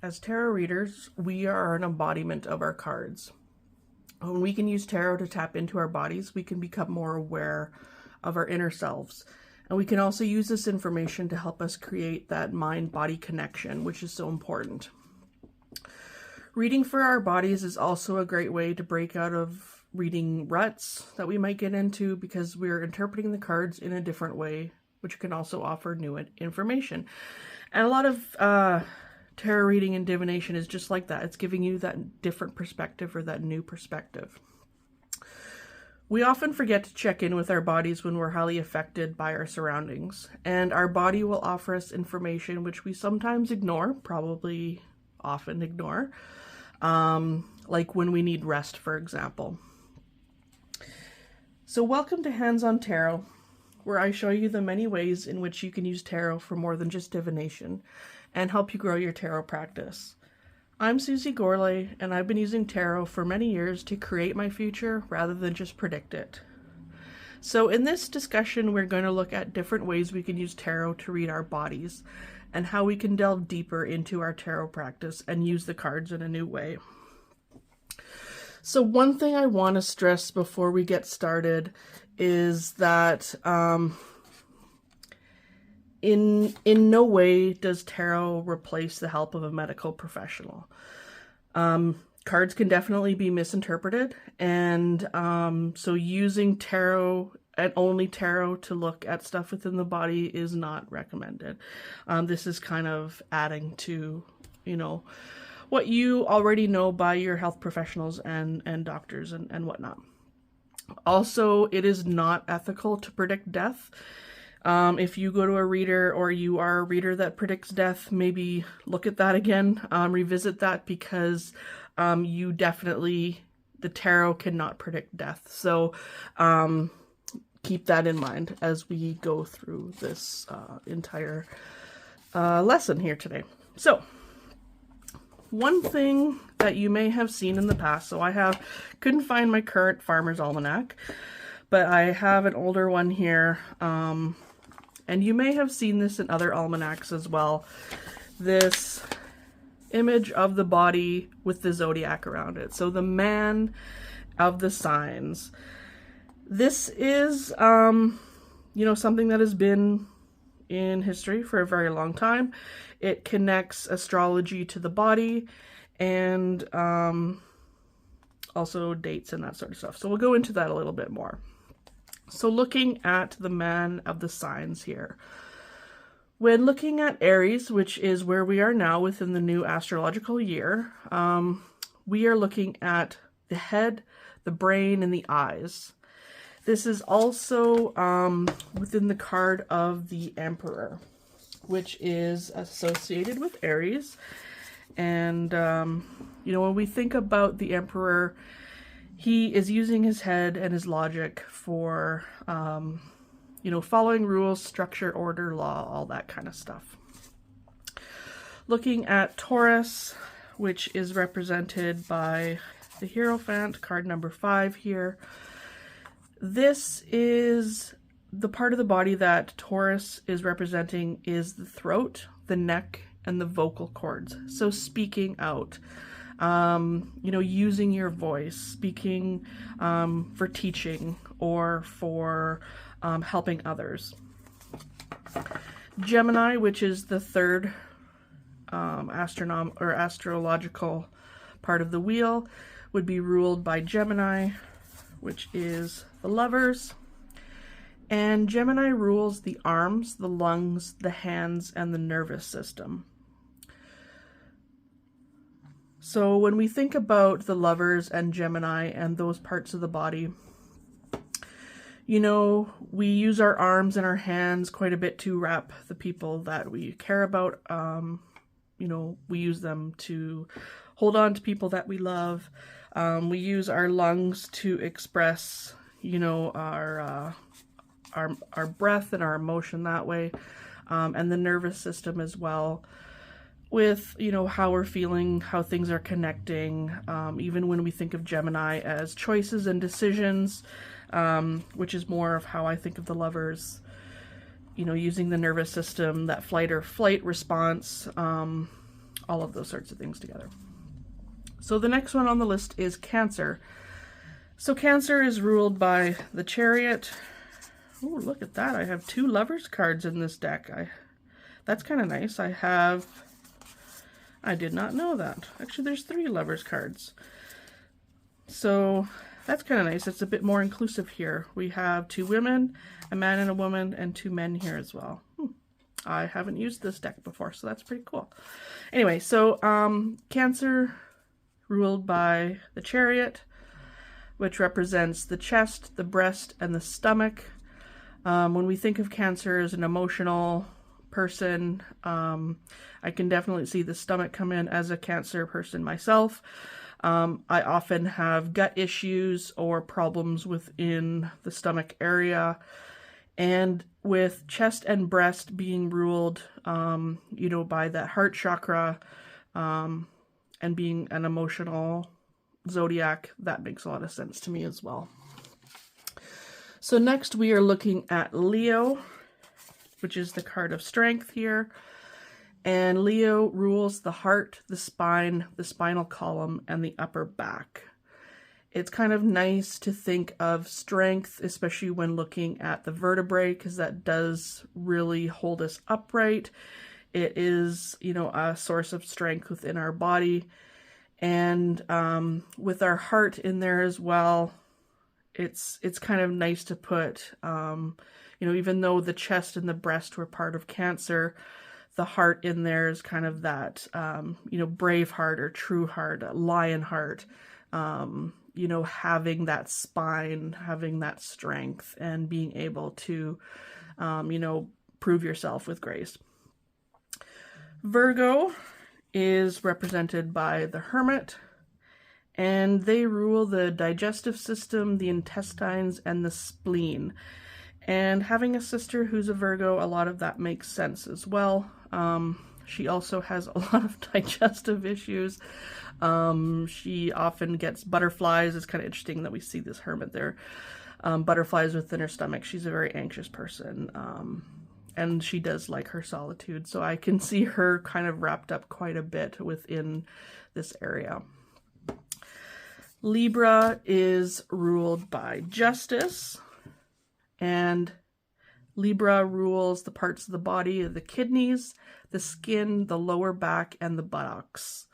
As tarot readers, we are an embodiment of our cards. When we can use tarot to tap into our bodies, we can become more aware of our inner selves. And we can also use this information to help us create that mind-body connection, which is so important. Reading for our bodies is also a great way to break out of reading ruts that we might get into, because we're interpreting the cards in a different way, which can also offer new information. And a lot of tarot reading and divination is just like that. It's giving you that different perspective or that new perspective. We often forget to check in with our bodies when we're highly affected by our surroundings, and our body will offer us information which we sometimes ignore, probably often ignore, like when we need rest, for example. So welcome to Hands-on Tarot, where I show you the many ways in which you can use tarot for more than just divination and help you grow your tarot practice. I'm Susie Gourlay, and I've been using tarot for many years to create my future rather than just predict it. So in this discussion, we're going to look at different ways we can use tarot to read our bodies and how we can delve deeper into our tarot practice and use the cards in a new way. So one thing I want to stress before we get started is that in no way does tarot replace the help of a medical professional. Cards can definitely be misinterpreted, and so using tarot and only tarot to look at stuff within the body is not recommended. This is kind of adding to, what you already know by your health professionals and doctors and whatnot. Also, it is not ethical to predict death. If you go to a reader or you are a reader that predicts death, maybe look at that again, revisit that, because the tarot cannot predict death. So keep that in mind as we go through this entire lesson here today. So one thing that you may have seen in the past, so couldn't find my current Farmer's Almanac, but I have an older one here, and you may have seen this in other almanacs as well. This image of the body with the zodiac around it. So the man of the signs. This is, something that has been in history for a very long time. It connects astrology to the body and also dates and that sort of stuff. So we'll go into that a little bit more. So looking at the man of the signs here. When looking at Aries, which is where we are now within the new astrological year, we are looking at the head, the brain, and the eyes. This is also within the card of the Emperor, which is associated with Aries. And, when we think about the Emperor, he is using his head and his logic for, following rules, structure, order, law, all that kind of stuff. Looking at Taurus, which is represented by the Hierophant, card number 5 here. This is the part of the body that Taurus is representing is the throat, the neck, and the vocal cords. So speaking out. Using your voice, speaking for teaching or for helping others. Gemini, which is the third astrological part of the wheel, would be ruled by Gemini, which is the lovers. And Gemini rules the arms, the lungs, the hands, and the nervous system. So when we think about the lovers and Gemini and those parts of the body, we use our arms and our hands quite a bit to wrap the people that we care about. We use them to hold on to people that we love. We use our lungs to express, our breath and our emotion that way. And the nervous system as well, with, how we're feeling, how things are connecting, even when we think of Gemini as choices and decisions, which is more of how I think of the lovers, using the nervous system, that flight or flight response, all of those sorts of things together. So the next one on the list is Cancer. So Cancer is ruled by the Chariot. Oh, look at that. I have 2 Lovers cards in this deck. That's kind of nice. I did not know that. Actually, there's 3 Lovers cards. So that's kind of nice. It's a bit more inclusive here. We have 2 women, a man and a woman, and 2 men here as well. I haven't used this deck before, so that's pretty cool. Anyway, so Cancer ruled by the Chariot, which represents the chest, the breast, and the stomach. When we think of Cancer as an emotional person, I can definitely see the stomach come in as a Cancer person myself. I often have gut issues or problems within the stomach area. And with chest and breast being ruled, you know, by that heart chakra, and being an emotional zodiac, that makes a lot of sense to me as well. So next we are looking at Leo, which is the card of strength here. And Leo rules the heart, the spine, the spinal column, and the upper back. It's kind of nice to think of strength, especially when looking at the vertebrae, because that does really hold us upright. It is, you know, a source of strength within our body. And with our heart in there as well, it's kind of nice to put, you know, even though the chest and the breast were part of Cancer, the heart in there is kind of that, you know, brave heart or true heart, lion heart, you know, having that spine, having that strength, and being able to, you know, prove yourself with grace. Virgo is represented by the Hermit, and they rule the digestive system, the intestines, and the spleen. And having a sister who's a Virgo, a lot of that makes sense as well. She also has a lot of digestive issues. She often gets butterflies. It's kind of interesting that we see this hermit there. Butterflies within her stomach. She's a very anxious person. And she does like her solitude. So I can see her kind of wrapped up quite a bit within this area. Libra is ruled by justice. And Libra rules the parts of the body of the kidneys, the skin, the lower back, and the buttocks.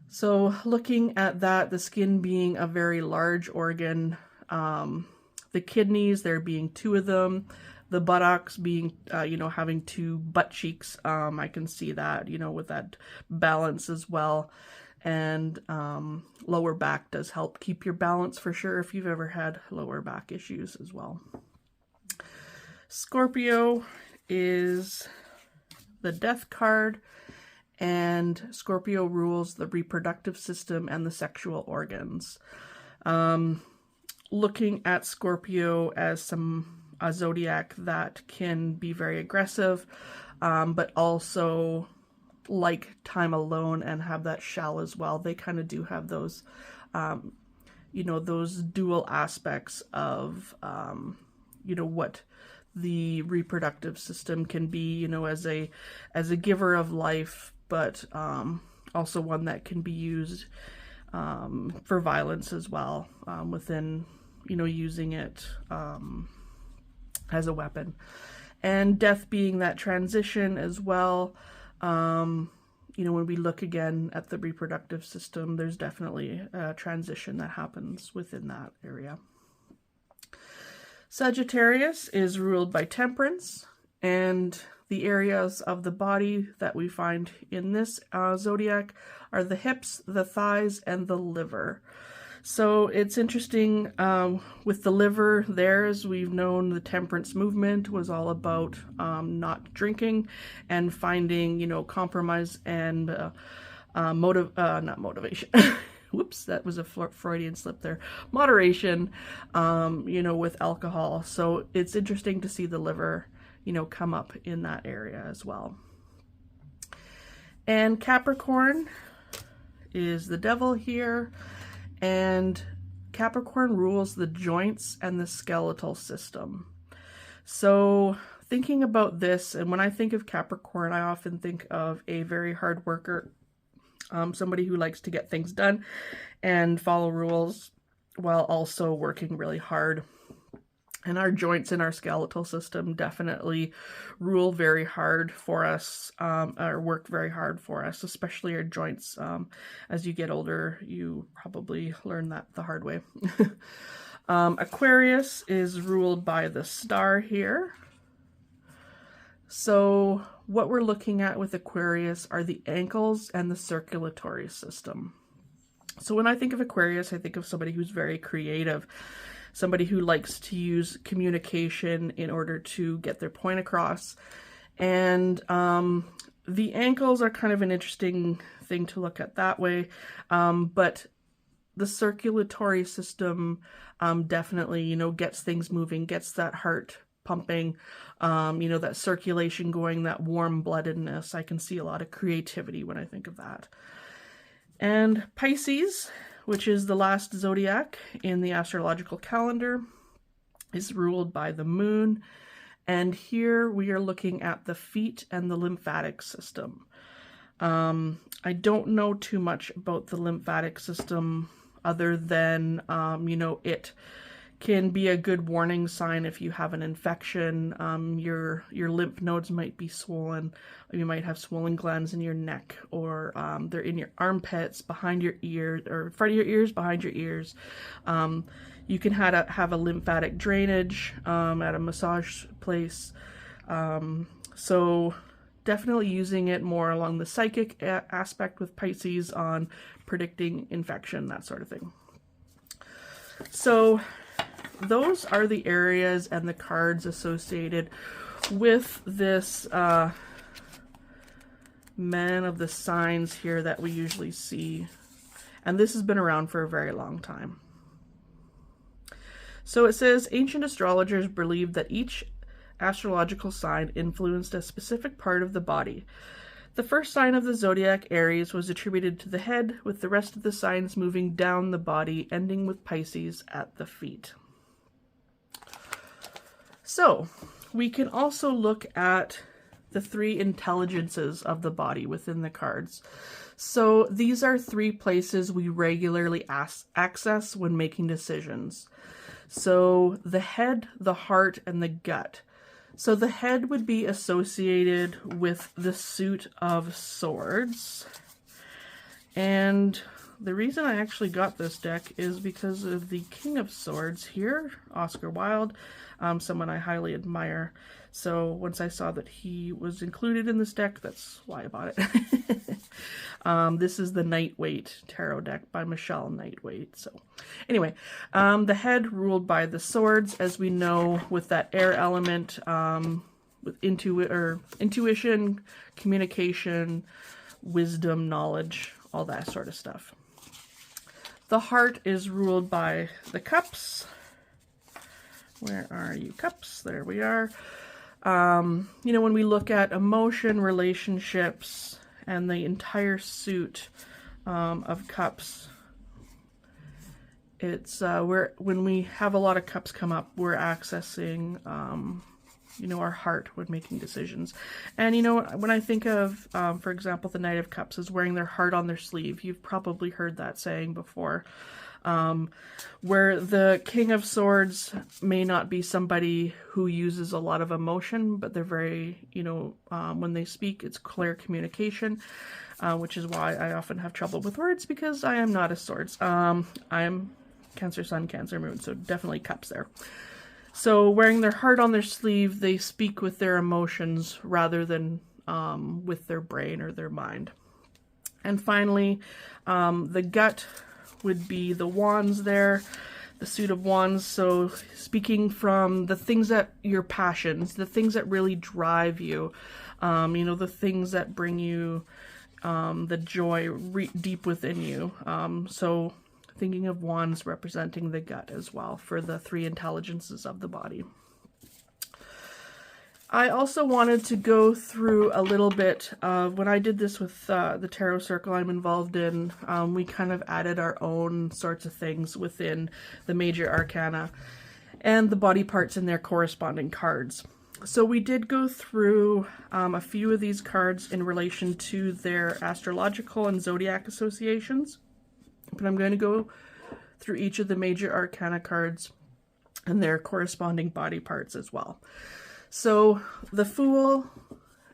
So looking at that, the skin being a very large organ, the kidneys, there being 2 of them, the buttocks being, you know, having 2 butt cheeks. I can see that, you know, with that balance as well. And lower back does help keep your balance for sure if you've ever had lower back issues as well. Scorpio is the death card, and Scorpio rules the reproductive system and the sexual organs. Looking at Scorpio as a zodiac that can be very aggressive, but also like time alone and have that shell as well. They kind of do have those, you know, those dual aspects of, you know, what the reproductive system can be, you know, as a giver of life, but also one that can be used for violence as well, within, you know, using it as a weapon. And death being that transition as well. You know, when we look again at the reproductive system, there's definitely a transition that happens within that area. Sagittarius is ruled by temperance, and the areas of the body that we find in this zodiac are the hips, the thighs, and the liver. So it's interesting with the liver there, as we've known the temperance movement was all about not drinking and finding, you know, compromise and not motivation. Whoops, that was a Freudian slip there. Moderation, you know, with alcohol. So it's interesting to see the liver, you know, come up in that area as well. And Capricorn is the devil here. And Capricorn rules the joints and the skeletal system. So thinking about this, and when I think of Capricorn, I often think of a very hard worker, somebody who likes to get things done and follow rules while also working really hard. And our joints in our skeletal system definitely rule very hard for us, or work very hard for us, especially our joints. As you get older, you probably learn that the hard way. Aquarius is ruled by the star here. So what we're looking at with Aquarius are the ankles and the circulatory system. So when I think of Aquarius, I think of somebody who's very creative, somebody who likes to use communication in order to get their point across. And the ankles are kind of an interesting thing to look at that way. But the circulatory system definitely, you know, gets things moving, gets that heart pumping, you know, that circulation going, that warm-bloodedness. I can see a lot of creativity when I think of that. And Pisces, which is the last zodiac in the astrological calendar, is ruled by the moon. And here we are looking at the feet and the lymphatic system. I don't know too much about the lymphatic system other than, you know, it can be a good warning sign if you have an infection. Your lymph nodes might be swollen, or you might have swollen glands in your neck, or they're in your armpits, behind your ears, or in front of your ears, behind your ears. You can have a lymphatic drainage at a massage place. So definitely using it more along the psychic aspect with Pisces on predicting infection, that sort of thing. So those are the areas and the cards associated with this man of the signs here that we usually see. And this has been around for a very long time. So it says, ancient astrologers believed that each astrological sign influenced a specific part of the body. The first sign of the zodiac, Aries, was attributed to the head, with the rest of the signs moving down the body, ending with Pisces at the feet. So we can also look at the three intelligences of the body within the cards. So these are three places we regularly access when making decisions. So the head, the heart, and the gut. So the head would be associated with the suit of swords. And the reason I actually got this deck is because of the King of Swords here, Oscar Wilde, someone I highly admire. So once I saw that he was included in this deck, that's why I bought it. This is the Nightweight Tarot deck by Michelle Nightweight. So anyway, the head ruled by the swords, as we know, with that air element, with intuition, communication, wisdom, knowledge, all that sort of stuff. The heart is ruled by the cups. Where are you, cups? There we are. You know, when we look at emotion, relationships, and the entire suit of cups, it's when we have a lot of cups come up, we're accessing you know, our heart when making decisions. And you know, when I think of for example, the Knight of Cups is wearing their heart on their sleeve. You've probably heard that saying before. Where the King of Swords may not be somebody who uses a lot of emotion, but they're very, you know, when they speak, it's clear communication, which is why I often have trouble with words, because I am not a swords. I am Cancer Sun, Cancer Moon, so definitely cups there. So wearing their heart on their sleeve, they speak with their emotions rather than with their brain or their mind. And finally, the gut would be the wands there, the suit of wands. So speaking from the things that your passions, the things that really drive you, you know, the things that bring you the joy deep within you. So thinking of wands representing the gut as well for the three intelligences of the body. I also wanted to go through a little bit of, when I did this with the tarot circle I'm involved in, we kind of added our own sorts of things within the major arcana and the body parts in their corresponding cards. So we did go through a few of these cards in relation to their astrological and zodiac associations, but I'm going to go through each of the major arcana cards and their corresponding body parts as well. So the Fool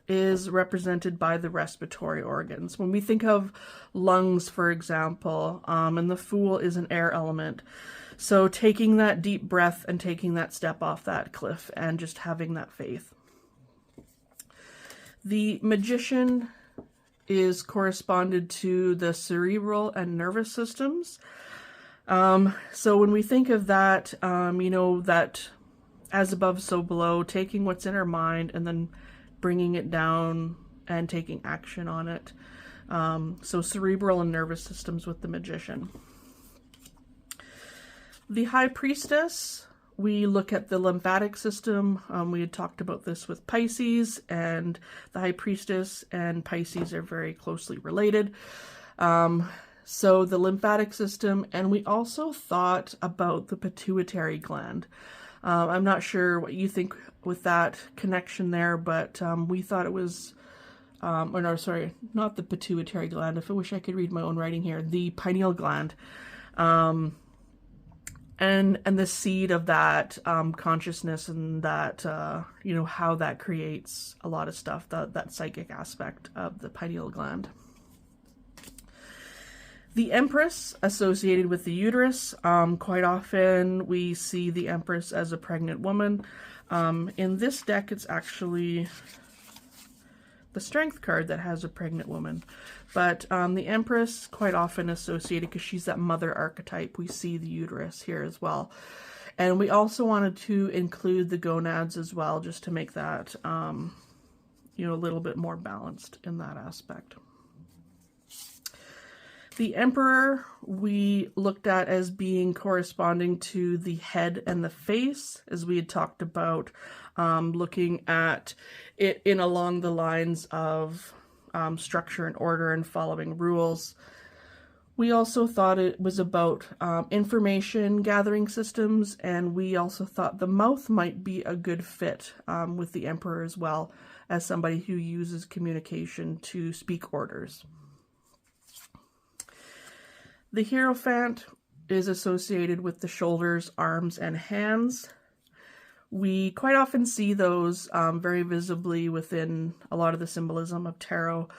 is represented by the respiratory organs. When we think of lungs, for example, and the Fool is an air element. So taking that deep breath and taking that step off that cliff and just having that faith. The Magician is corresponded to the cerebral and nervous systems. So when we think of that, you know, that as above, so below, taking what's in our mind and then bringing it down and taking action on it. So cerebral and nervous systems with the Magician. The High Priestess, we look at the lymphatic system. We had talked about this with Pisces, and the High Priestess and Pisces are very closely related. So the lymphatic system, and we also thought about the pituitary gland. I'm not sure what you think with that connection there, but we thought it was, or no, sorry, not the pituitary gland. If I wish I could read my own writing here, the pineal gland. And the seed of that consciousness and that, you know, how that creates a lot of stuff, that psychic aspect of the pineal gland. The Empress, associated with the uterus. Quite often we see the Empress as a pregnant woman. In this deck, it's actually the Strength card that has a pregnant woman. But the Empress, quite often associated, because she's that mother archetype, we see the uterus here as well. And we also wanted to include the gonads as well, just to make that, you know, a little bit more balanced in that aspect. The Emperor, we looked at as being corresponding to the head and the face, as we had talked about, looking at it in along the lines of structure and order and following rules. We also thought it was about information gathering systems, and we also thought the mouth might be a good fit with the Emperor as well, as somebody who uses communication to speak orders. The Hierophant is associated with the shoulders, arms, and hands. We quite often see those very visibly within a lot of the symbolism of tarot.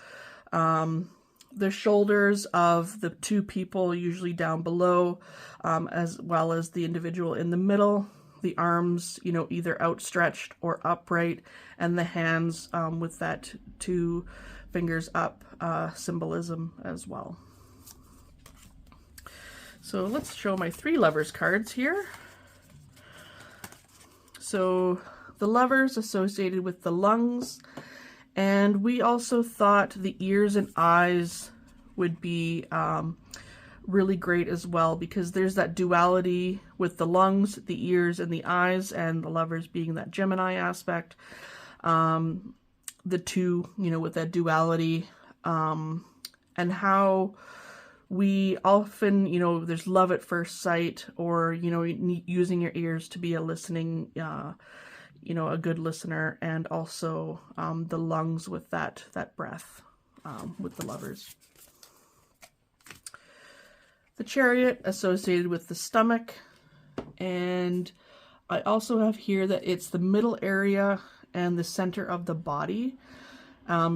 The shoulders of the two people usually down below, as well as the individual in the middle. The arms, you know, either outstretched or upright, and the hands with that two fingers up symbolism as well. So let's show my 3 Lovers cards here. So the Lovers associated with the lungs, and we also thought the ears and eyes would be really great as well, because there's that duality with the lungs, the ears, and the eyes, and the Lovers being that Gemini aspect. The two, you know, with that duality, and how we often, you know, there's love at first sight, or, you know, using your ears to be a listening, you know, a good listener, and also the lungs with that breath with the Lovers. The Chariot associated with the stomach, and I also have here that it's the middle area and the center of the body.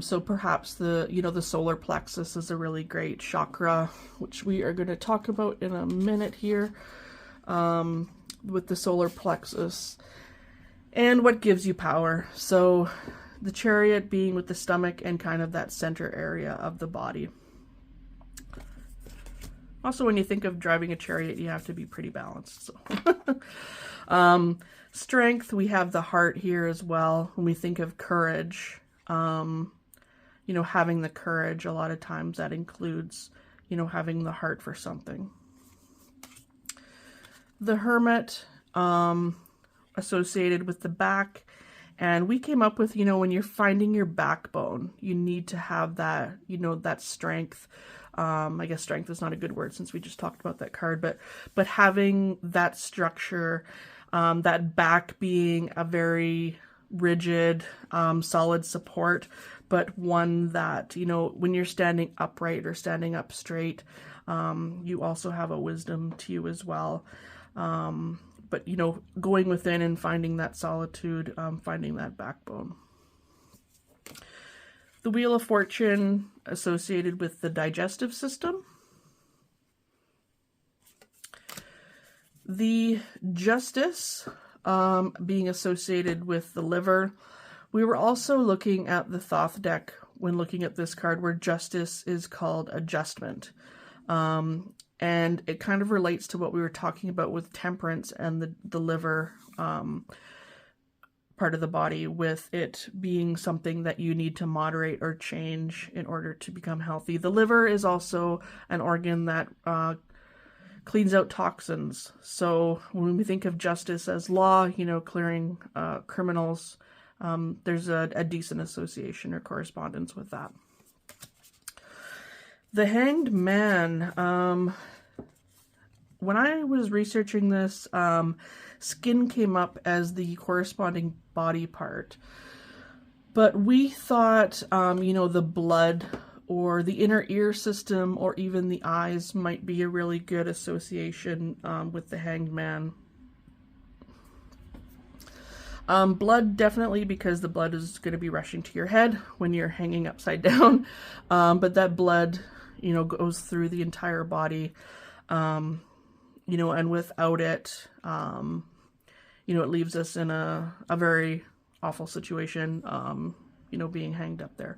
So perhaps the, you know, the solar plexus is a really great chakra, which we are going to talk about in a minute here, with the solar plexus and what gives you power. So the Chariot being with the stomach and kind of that center area of the body. Also, when you think of driving a chariot, you have to be pretty balanced. So, Strength, we have the heart here as well. When we think of courage, you know, having the courage, a lot of times that includes, you know, having the heart for something. The Hermit, associated with the back, and we came up with, you know, when you're finding your backbone, you need to have that, you know, that strength. I guess strength is not a good word since we just talked about that card, but having that structure, that back being a very rigid, solid support, but one that, you know, when you're standing upright or standing up straight, you also have a wisdom to you as well. But, you know, going within and finding that solitude, finding that backbone. The Wheel of Fortune associated with the digestive system. The Justice being associated with the liver. We were also looking at the Thoth deck when looking at this card, where Justice is called adjustment. And it kind of relates to what we were talking about with temperance and the liver part of the body, with it being something that you need to moderate or change in order to become healthy. The liver is also an organ that cleans out toxins. So when we think of justice as law, you know, clearing criminals, there's a decent association or correspondence with that. The Hanged Man. When I was researching this, skin came up as the corresponding body part. But we thought, you know, the blood or the inner ear system or even the eyes might be a really good association with the Hanged Man. Blood, definitely, because the blood is going to be rushing to your head when you're hanging upside down. But that blood, you know, goes through the entire body. You know, and without it, you know, it leaves us in a very awful situation, you know, being hanged up there.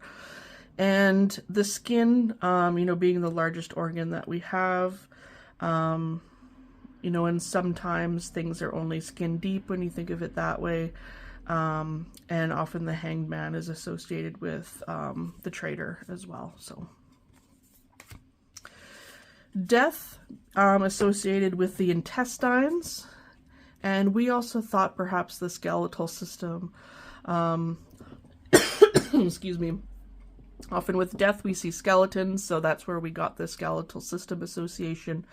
And the skin, you know, being the largest organ that we have, you know, and sometimes things are only skin deep when you think of it that way. And often the Hanged Man is associated with the traitor as well, so. Death, associated with the intestines, and we also thought perhaps the skeletal system. Excuse me. Often with death we see skeletons, so that's where we got the skeletal system association.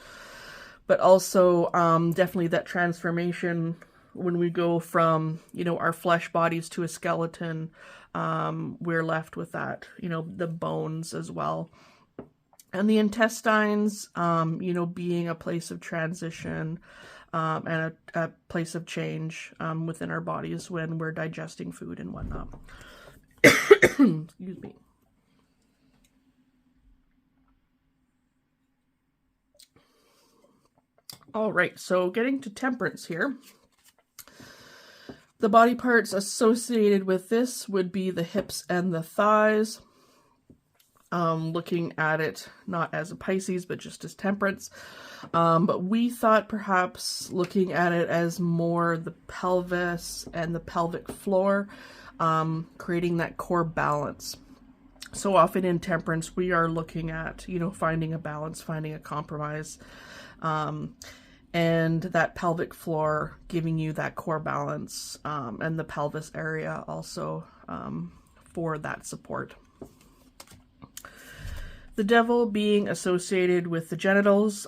But also definitely that transformation when we go from, you know, our flesh bodies to a skeleton, we're left with that, you know, the bones as well. And the intestines, you know, being a place of transition and a place of change within our bodies when we're digesting food and whatnot. Excuse me. All right, so getting to temperance here. The body parts associated with this would be the hips and the thighs. Looking at it not as a Pisces, but just as temperance. But we thought perhaps looking at it as more the pelvis and the pelvic floor, creating that core balance. So often in temperance, we are looking at, you know, finding a balance, finding a compromise, and that pelvic floor giving you that core balance, and the pelvis area also for that support. The Devil being associated with the genitals.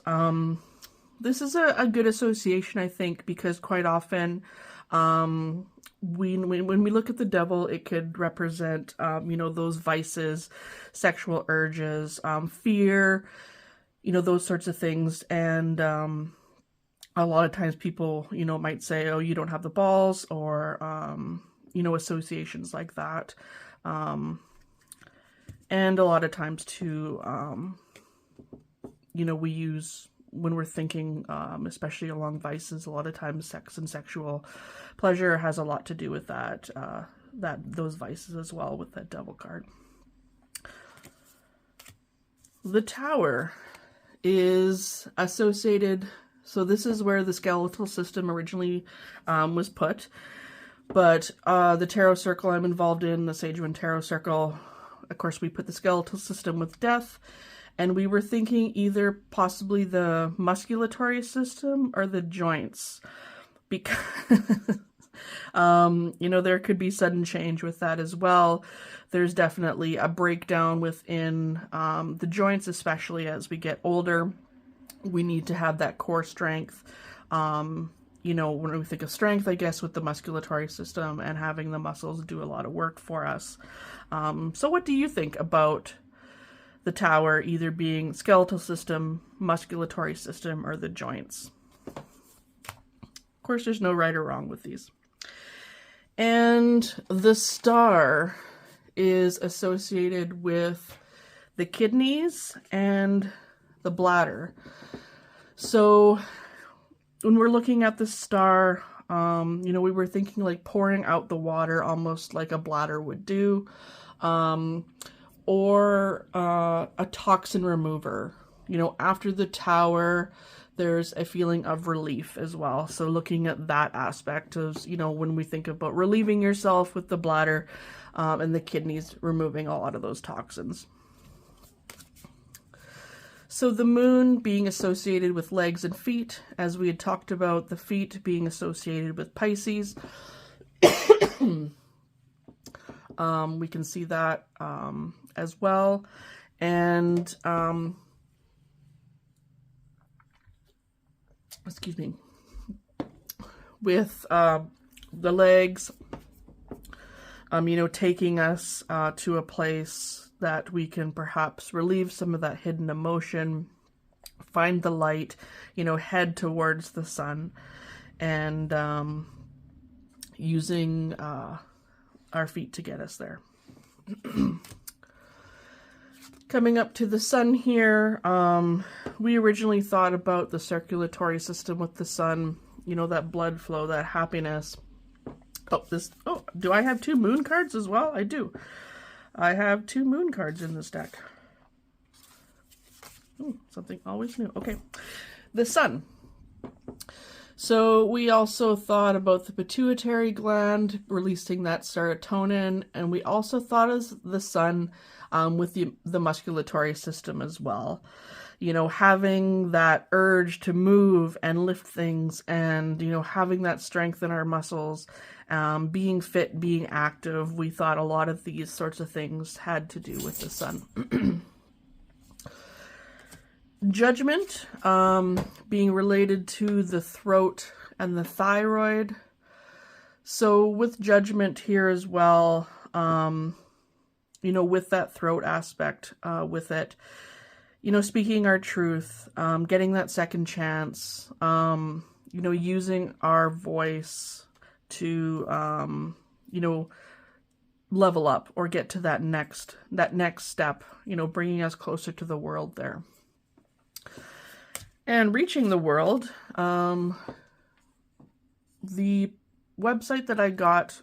This is a good association, I think, because quite often when we look at the devil, it could represent, you know, those vices, sexual urges, fear, you know, those sorts of things. And a lot of times people, you know, might say, oh, you don't have the balls, or, you know, associations like that. And a lot of times too, you know, we use, when we're thinking, especially along vices, a lot of times sex and sexual pleasure has a lot to do with that, those vices as well with that devil card. The Tower is associated, so this is where the skeletal system originally was put, but the tarot circle I'm involved in, the Sage Wind Tarot Circle, of course, we put the skeletal system with death, and we were thinking either possibly the musculatory system or the joints, because, you know, there could be sudden change with that as well. There's definitely a breakdown within the joints, especially as we get older. We need to have that core strength, you know, when we think of strength, I guess, with the musculatory system and having the muscles do a lot of work for us. So what do you think about the tower either being skeletal system, musculatory system, or the joints? Of course, there's no right or wrong with these. And the star is associated with the kidneys and the bladder. So when we're looking at the star, you know, we were thinking like pouring out the water almost like a bladder would do, or a toxin remover. You know, after the tower, there's a feeling of relief as well. So looking at that aspect of, you know, when we think about relieving yourself with the bladder and the kidneys removing a lot of those toxins. So the moon being associated with legs and feet, as we had talked about, the feet being associated with Pisces. We can see that as well. And excuse me, with the legs, you know, taking us to a place that we can perhaps relieve some of that hidden emotion, find the light, you know, head towards the sun, and using our feet to get us there. Coming up to the sun here, we originally thought about the circulatory system with the sun, you know, that blood flow, that happiness. Oh, do I have 2 moon cards as well? I do. I have 2 moon cards in this deck. Ooh, something always new. Okay, the sun. So we also thought about the pituitary gland releasing that serotonin, and we also thought of the sun with the musculatory system as well. You know, having that urge to move and lift things, and, you know, having that strength in our muscles, being fit, being active. We thought a lot of these sorts of things had to do with the sun. Judgment, being related to the throat and the thyroid. So with judgment here as well, you know, with that throat aspect, with it, you know, speaking our truth, getting that second chance, you know, using our voice to, you know, level up or get to that next step, you know, bringing us closer to the world there. And reaching the world, the website that I got,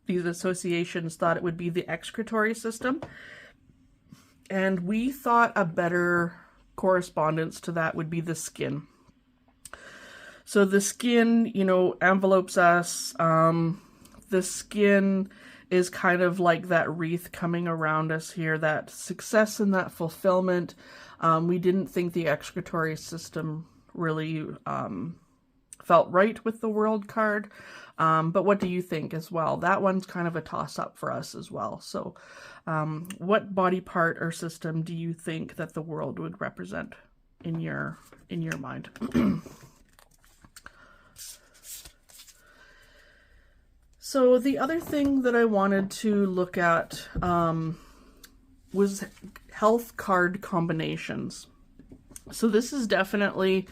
these associations thought it would be the excretory system. And we thought a better correspondence to that would be the skin. So the skin, you know, envelopes us. The skin is kind of like that wreath coming around us here, that success and that fulfillment. We didn't think the excretory system really felt right with the world card. But what do you think as well? That one's kind of a toss-up for us as well. So what body part or system do you think that the world would represent in your mind? So the other thing that I wanted to look at was health card combinations. So this is definitely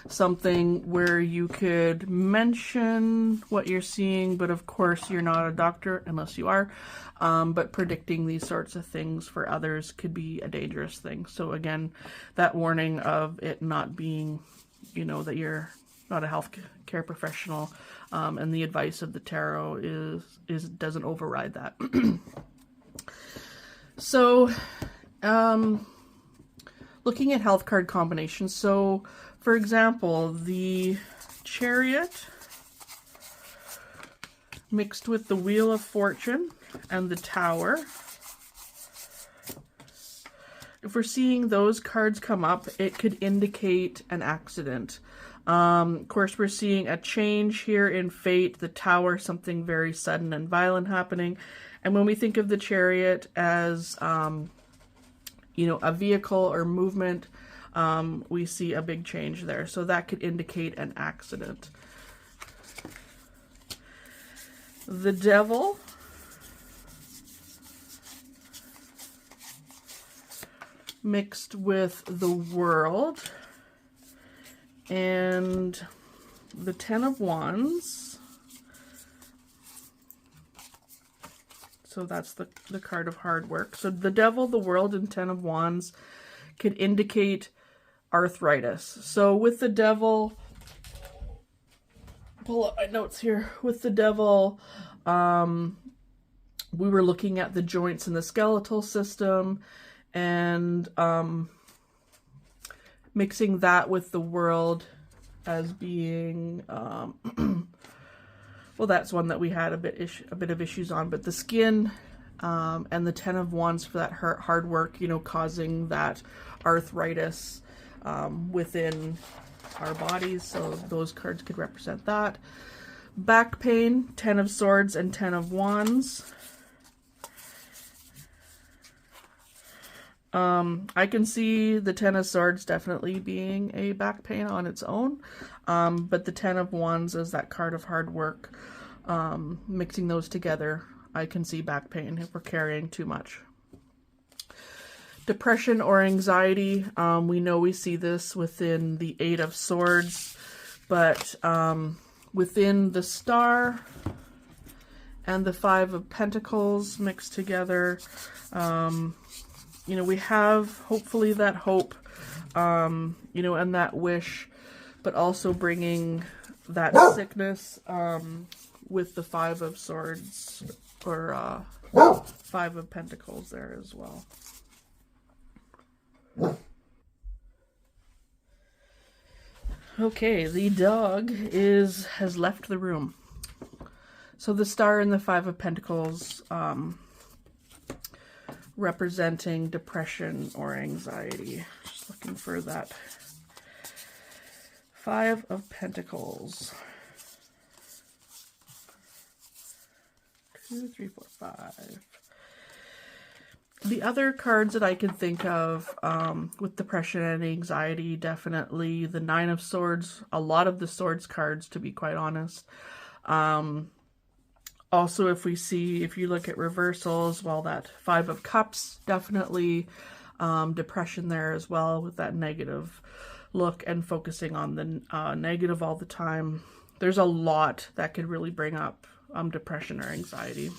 something where you could mention what you're seeing, but of course you're not a doctor unless you are, but predicting these sorts of things for others could be a dangerous thing. So again, that warning of it not being, you know, that you're not a healthcare professional, and the advice of the tarot doesn't override that. So, looking at health card combinations. So, for example, the Chariot mixed with the Wheel of Fortune and the Tower. If we're seeing those cards come up, it could indicate an accident. Of course, we're seeing a change here in fate, the Tower, something very sudden and violent happening. And when we think of the Chariot as, you know, a vehicle or movement, we see a big change there. So that could indicate an accident. the Devil, mixed with the World, and the Ten of Wands. So that's the card of hard work. So the Devil, the World, and Ten of Wands could indicate arthritis. So with the Devil, pull up my notes here. With the Devil, we were looking at the joints in the skeletal system, and mixing that with the World as being, well, that's one that we had a bit of issues on, but the skin, and the Ten of Wands for that hard work, you know, causing that arthritis within our bodies. So those cards could represent that. Back pain, Ten of Swords and Ten of Wands. I can see the Ten of Swords definitely being a back pain on its own, but the Ten of Wands is that card of hard work. Mixing those together, I can see back pain if we're carrying too much. Depression or anxiety, we know we see this within the Eight of Swords, but within the Star and the Five of Pentacles mixed together, you know, we have hopefully that hope, you know, and that wish, but also bringing that sickness with the Five of Swords or Five of Pentacles there as well. Okay, the dog has left the room. So the Star and the Five of Pentacles, representing depression or anxiety. Just looking for that Five of Pentacles. 2, 3, 4, 5. The other cards that I can think of with depression and anxiety, definitely the Nine of Swords, a lot of the Swords cards, to be quite honest. Also, if you look at reversals, well, that Five of Cups, definitely depression there as well, with that negative look and focusing on the negative all the time. There's a lot that could really bring up depression or anxiety.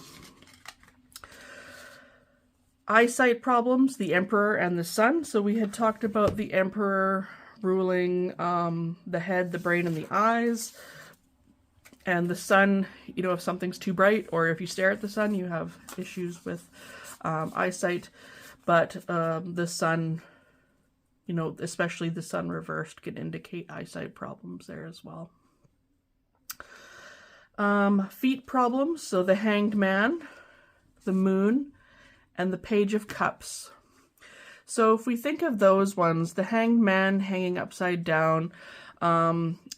Eyesight problems, the Emperor and the Sun. So we had talked about the Emperor ruling the head, the brain, and the eyes. And the Sun, you know, if something's too bright or if you stare at the Sun, you have issues with eyesight. But the Sun, you know, especially the Sun reversed, can indicate eyesight problems there as well. Feet problems, so the Hanged Man, the Moon, and the Page of Cups. So if we think of those ones, the Hanged Man hanging upside down,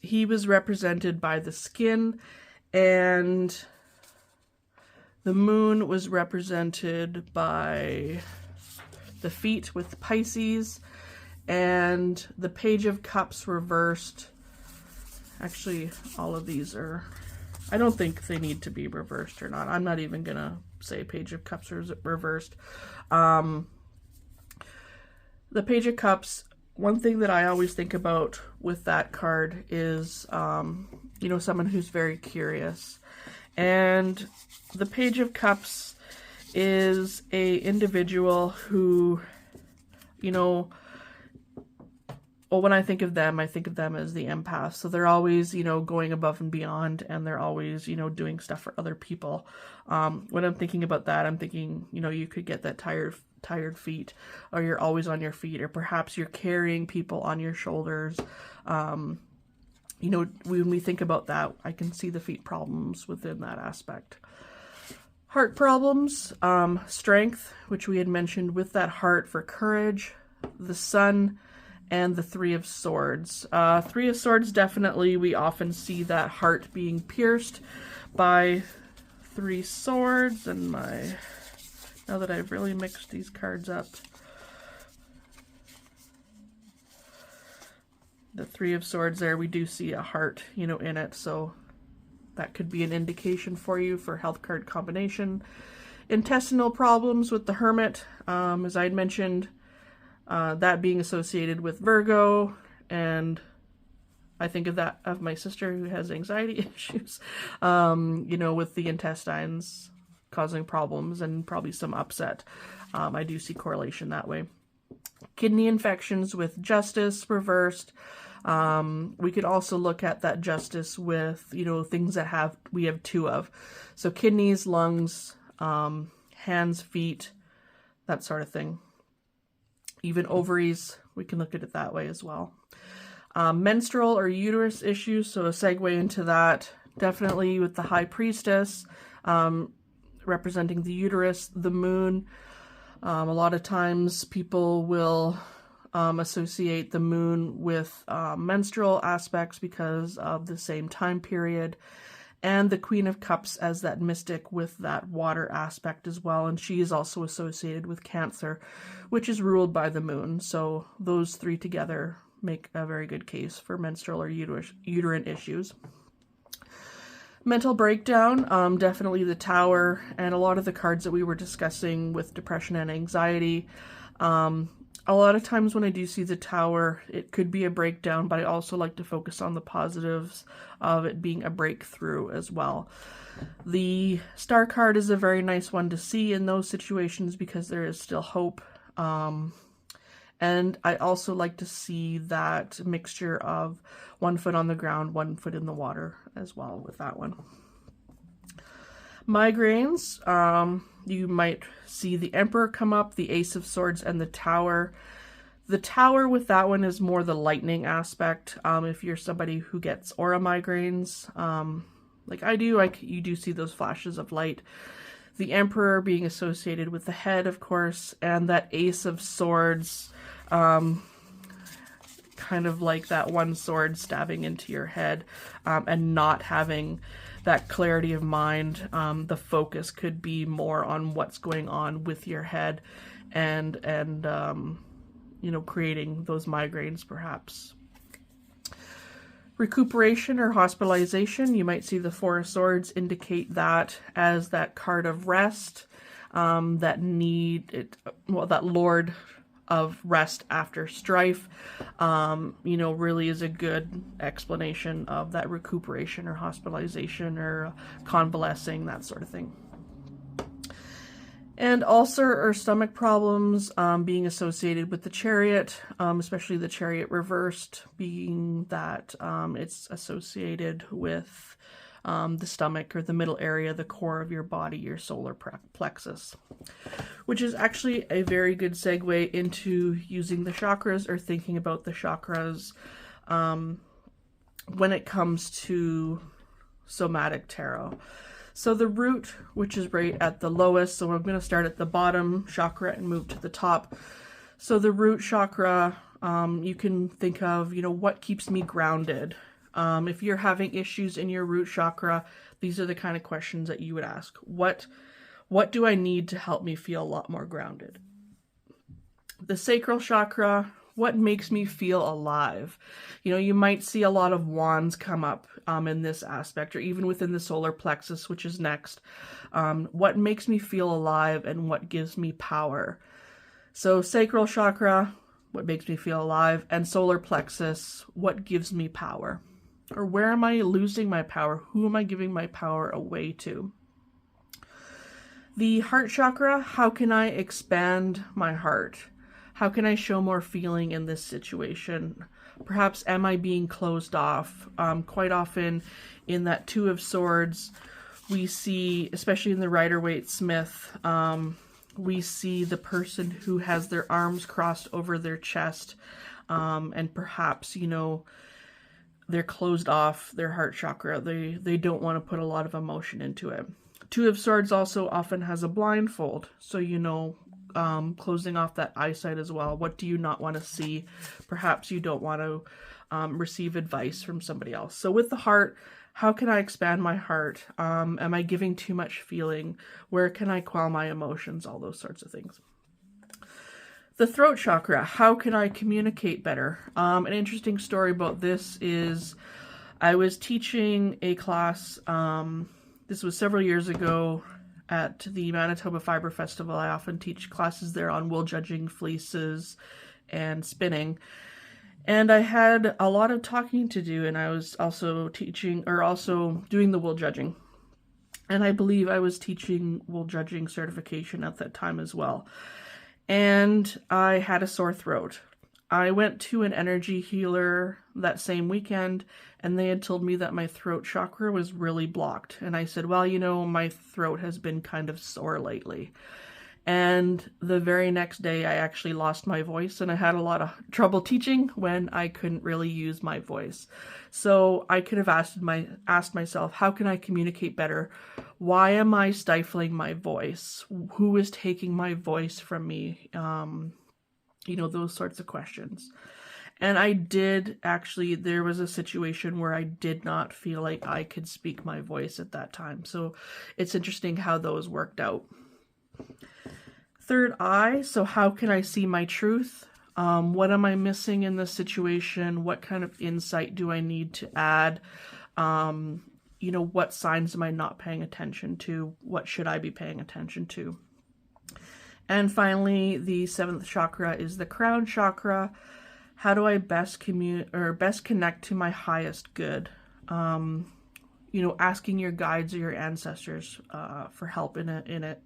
he was represented by the skin, and the Moon was represented by the feet with Pisces, and the Page of Cups reversed. Actually, all of these are, I don't think they need to be reversed or not. I'm not even going to say Page of Cups are reversed. The Page of Cups, one thing that I always think about with that card is, you know, someone who's very curious. And the Page of Cups is a individual who, you know, well, when I think of them as the empath. So they're always, you know, going above and beyond, and they're always, you know, doing stuff for other people. When I'm thinking about that, I'm thinking, you know, you could get that tired feet, or you're always on your feet, or perhaps you're carrying people on your shoulders. You know, when we think about that, I can see the feet problems within that aspect. Heart problems, strength, which we had mentioned with that heart for courage, the Sun, and the Three of Swords. Three of Swords, definitely, we often see that heart being pierced by three swords. And now that I've really mixed these cards up, the Three of Swords there, we do see a heart, you know, in it. So That could be an indication for you for health card combination. Intestinal problems with the Hermit, as I had mentioned, that being associated with Virgo, and I think of my sister who has anxiety issues, you know, with the intestines causing problems and probably some upset. I do see correlation that way. Kidney infections with Justice reversed. We could also look at that Justice with, you know, things that we have two of. So kidneys, lungs, hands, feet, that sort of thing. Even ovaries, we can look at it that way as well. Menstrual or uterus issues, so a segue into that, definitely with the High Priestess, representing the uterus, the moon. A lot of times people will associate the moon with menstrual aspects because of the same time period, and the Queen of Cups as that mystic with that water aspect as well, and she is also associated with Cancer, which is ruled by the moon. So those three together make a very good case for menstrual or uterine issues. Mental breakdown, definitely the Tower, and a lot of the cards that we were discussing with depression and anxiety. A lot of times when I do see the Tower, it could be a breakdown, but I also like to focus on the positives of it being a breakthrough as well. The Star card is a very nice one to see in those situations because there is still hope. And I also like to see that mixture of 1 foot on the ground, 1 foot in the water as well with that one. Migraines, you might see the Emperor come up, the Ace of Swords, and the Tower. The Tower with that one is more the lightning aspect. If you're somebody who gets aura migraines, like I do, you do see those flashes of light. The Emperor being associated with the head, of course, and that Ace of Swords, kind of like that one sword stabbing into your head, and not having that clarity of mind. The focus could be more on what's going on with your head and you know, creating those migraines perhaps. Recuperation or hospitalization, you might see the Four of Swords indicate that as that card of rest, that Lord of rest after strife, you know, really is a good explanation of that recuperation or hospitalization or convalescing, that sort of thing. And ulcer or stomach problems being associated with the Chariot, especially the Chariot reversed, being that it's associated with the stomach or the middle area, the core of your body, your solar plexus, which is actually a very good segue into using the chakras or thinking about the chakras when it comes to somatic tarot. So the root, which is right at the lowest, so I'm going to start at the bottom chakra and move to the top. So the root chakra, you can think of, you know, what keeps me grounded? If you're having issues in your root chakra, these are the kind of questions that you would ask. What do I need to help me feel a lot more grounded? The sacral chakra, what makes me feel alive? You know, you might see a lot of wands come up in this aspect, or even within the solar plexus, which is next. What makes me feel alive and what gives me power? So sacral chakra, what makes me feel alive, and solar plexus, what gives me power? Or where am I losing my power? Who am I giving my power away to? The heart chakra, how can I expand my heart? How can I show more feeling in this situation? Perhaps am I being closed off? Quite often in that Two of Swords, we see, especially in the Rider-Waite-Smith, we see the person who has their arms crossed over their chest, and perhaps, you know, they're closed off their heart chakra. They don't want to put a lot of emotion into it. Two of Swords also often has a blindfold, so, you know, closing off that eyesight as well. What do you not want to see? Perhaps you don't want to receive advice from somebody else. So with the heart, how can I expand my heart? Am I giving too much feeling? Where can I quell my emotions? All those sorts of things. The throat chakra, how can I communicate better? An interesting story about this is I was teaching a class, this was several years ago at the Manitoba Fiber Festival. I often teach classes there on wool judging, fleeces, and spinning. And I had a lot of talking to do, and I was also teaching, or also doing the wool judging. And I believe I was teaching wool judging certification at that time as well. And I had a sore throat. I went to an energy healer that same weekend, and they had told me that my throat chakra was really blocked. And I said, well, you know, my throat has been kind of sore lately. And the very next day, I actually lost my voice, and I had a lot of trouble teaching when I couldn't really use my voice. So I could have asked myself, how can I communicate better? Why am I stifling my voice? Who is taking my voice from me? You know, those sorts of questions. And I did actually, there was a situation where I did not feel like I could speak my voice at that time. So it's interesting how those worked out. Third eye, so how can I see my truth? What am I missing in this situation? What kind of insight do I need to add? You know, what signs am I not paying attention to? What should I be paying attention to? And finally, the 7th chakra is the crown chakra. How do I best connect to my highest good? You know, asking your guides or your ancestors for help in it.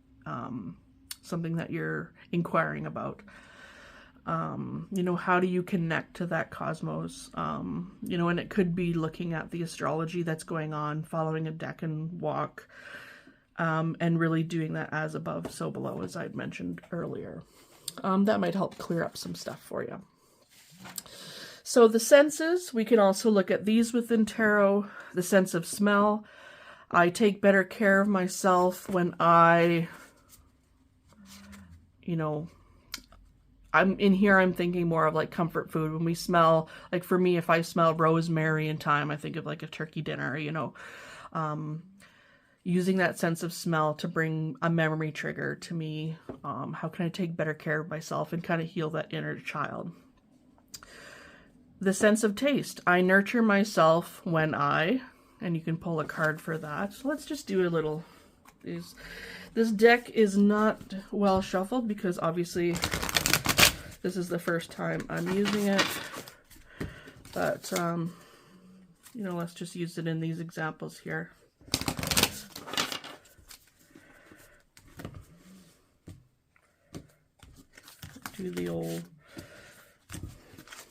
Something that you're inquiring about. You know, how do you connect to that cosmos? You know, and it could be looking at the astrology that's going on, following a Decan walk, and really doing that as above, so below, as I'd mentioned earlier. That might help clear up some stuff for you. So the senses, we can also look at these within tarot. The sense of smell. I take better care of myself when I, you know, I'm thinking more of like comfort food. When we smell, like for me, if I smell rosemary and thyme, I think of like a turkey dinner, you know, using that sense of smell to bring a memory trigger to me. How can I take better care of myself and kind of heal that inner child? The sense of taste. I nurture myself when and you can pull a card for that. So let's just do a little, this deck is not well shuffled because obviously this is the first time I'm using it, but, you know, let's just use it in these examples here. Do the old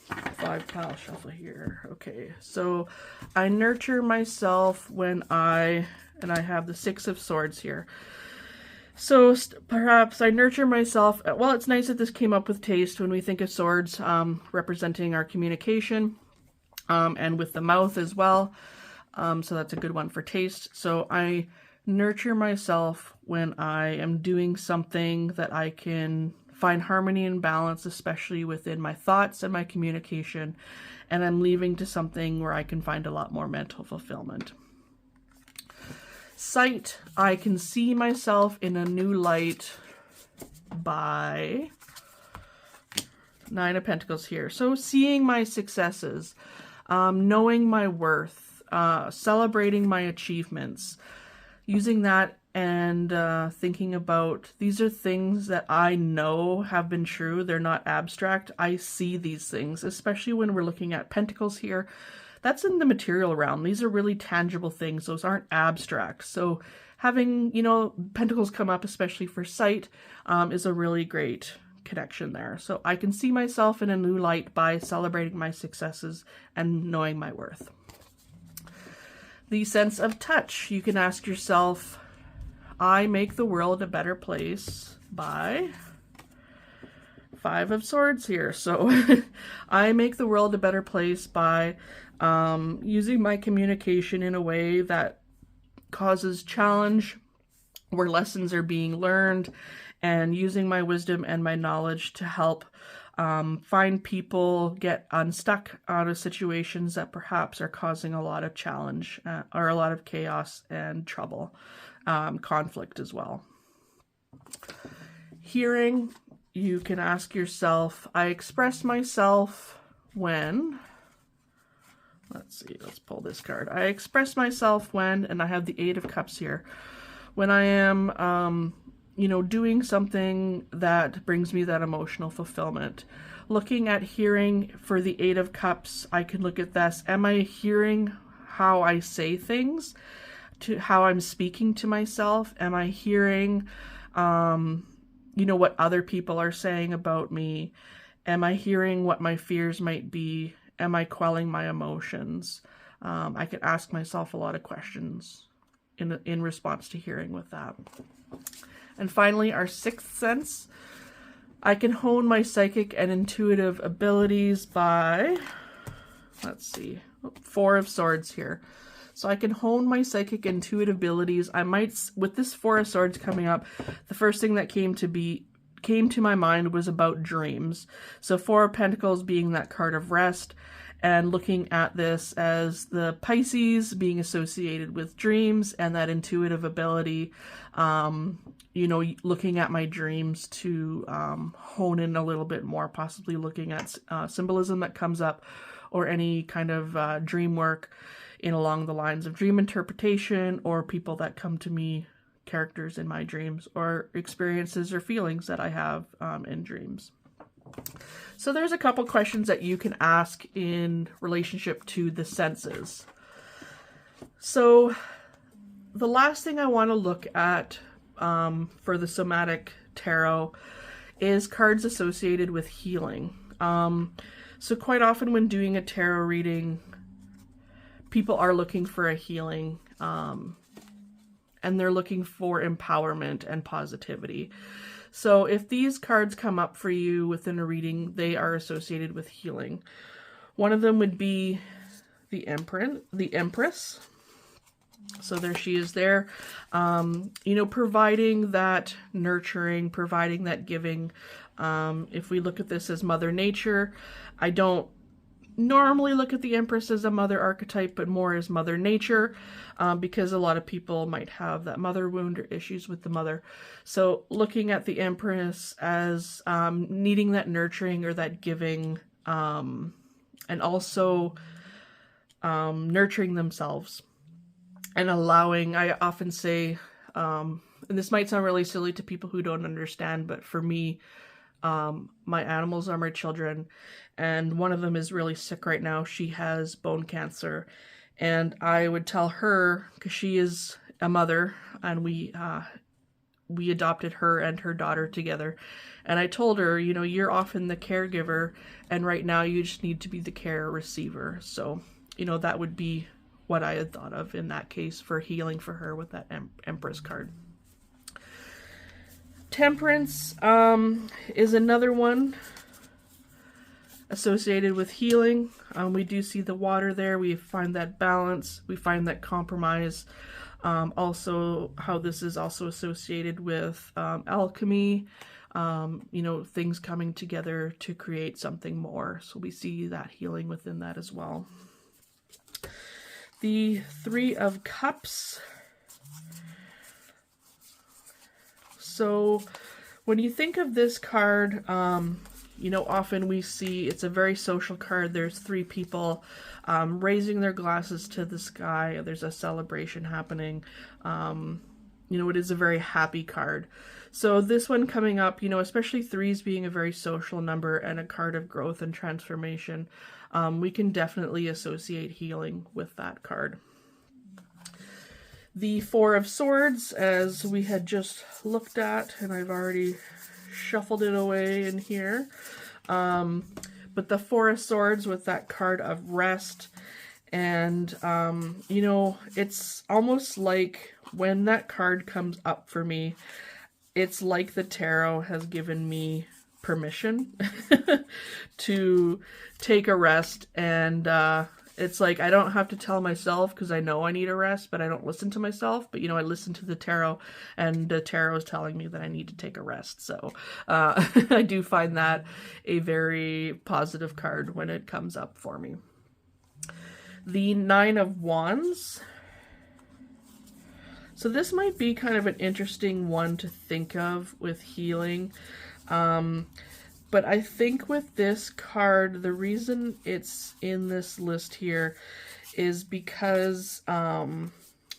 5-pile shuffle here. Okay, so I nurture myself when and I have the 6 of Swords here. So perhaps I nurture myself. Well, it's nice that this came up with taste when we think of swords representing our communication, and with the mouth as well. So that's a good one for taste. So I nurture myself when I am doing something that I can find harmony and balance, especially within my thoughts and my communication, and I'm leaving to something where I can find a lot more mental fulfillment. Sight, I can see myself in a new light by 9 of Pentacles here. So seeing my successes, knowing my worth, celebrating my achievements, using that and thinking about these are things that I know have been true. They're not abstract. I see these things, especially when we're looking at Pentacles here. That's in the material realm. These are really tangible things. Those aren't abstract. So having, you know, Pentacles come up, especially for sight, is a really great connection there. So I can see myself in a new light by celebrating my successes and knowing my worth. The sense of touch. You can ask yourself, I make the world a better place by 5 of Swords here. So I make the world a better place by using my communication in a way that causes challenge, where lessons are being learned, and using my wisdom and my knowledge to help find people get unstuck out of situations that perhaps are causing a lot of challenge or a lot of chaos and trouble, conflict as well. Hearing, you can ask yourself, I express myself when let's see, let's pull this card. I express myself when, and I have the Eight of Cups here, when I am, you know, doing something that brings me that emotional fulfillment. Looking at hearing for the Eight of Cups, I can look at this. Am I hearing how I say things? To how I'm speaking to myself? Am I hearing, you know, what other people are saying about me? Am I hearing what my fears might be? Am I quelling my emotions? I could ask myself a lot of questions in response to hearing with that. And finally, our sixth sense. I can hone my psychic and intuitive abilities by, let's see, Four of Swords here. So I can hone my psychic intuitive abilities. I might, with this Four of Swords coming up, the first thing that came to my mind was about dreams. So Four of Pentacles being that card of rest, and looking at this as the Pisces being associated with dreams and that intuitive ability, you know, looking at my dreams to hone in a little bit more, possibly looking at symbolism that comes up, or any kind of dream work in along the lines of dream interpretation, or people that come to me, characters in my dreams, or experiences or feelings that I have in dreams. So there's a couple questions that you can ask in relationship to the senses. So the last thing I want to look at for the Somatic Tarot is cards associated with healing. So quite often when doing a tarot reading, people are looking for a healing, and they're looking for empowerment and positivity. So if these cards come up for you within a reading, they are associated with healing. One of them would be the Empress. So there she is there, you know, providing that nurturing, providing that giving. If we look at this as Mother Nature, I don't normally look at the Empress as a mother archetype, but more as Mother Nature, because a lot of people might have that mother wound or issues with the mother. So looking at the Empress as needing that nurturing or that giving, and also nurturing themselves and allowing, I often say, and this might sound really silly to people who don't understand, but for me, my animals are my children, and one of them is really sick right now. She has bone cancer, and I would tell her, because she is a mother, and we adopted her and her daughter together, and I told her, you know, you're often the caregiver, and right now you just need to be the care receiver. So, you know, that would be what I had thought of in that case for healing for her with that Empress card. Temperance is another one associated with healing. We do see the water there. We find that balance. We find that compromise. Also, how this is also associated with alchemy, you know, things coming together to create something more. So we see that healing within that as well. The Three of Cups. So when you think of this card, you know, often we see it's a very social card. There's three people raising their glasses to the sky. There's a celebration happening. You know, it is a very happy card. So this one coming up, you know, especially threes being a very social number and a card of growth and transformation, we can definitely associate healing with that card. The Four of Swords, as we had just looked at, and I've already shuffled it away in here. But the Four of Swords with that card of rest. And, you know, it's almost like when that card comes up for me, it's like the tarot has given me permission to take a rest. And it's like I don't have to tell myself, because I know I need a rest, but I don't listen to myself. But, you know, I listen to the tarot, and the tarot is telling me that I need to take a rest. So I do find that a very positive card when it comes up for me. The Nine of Wands. So this might be kind of an interesting one to think of with healing. But I think with this card, the reason it's in this list here is because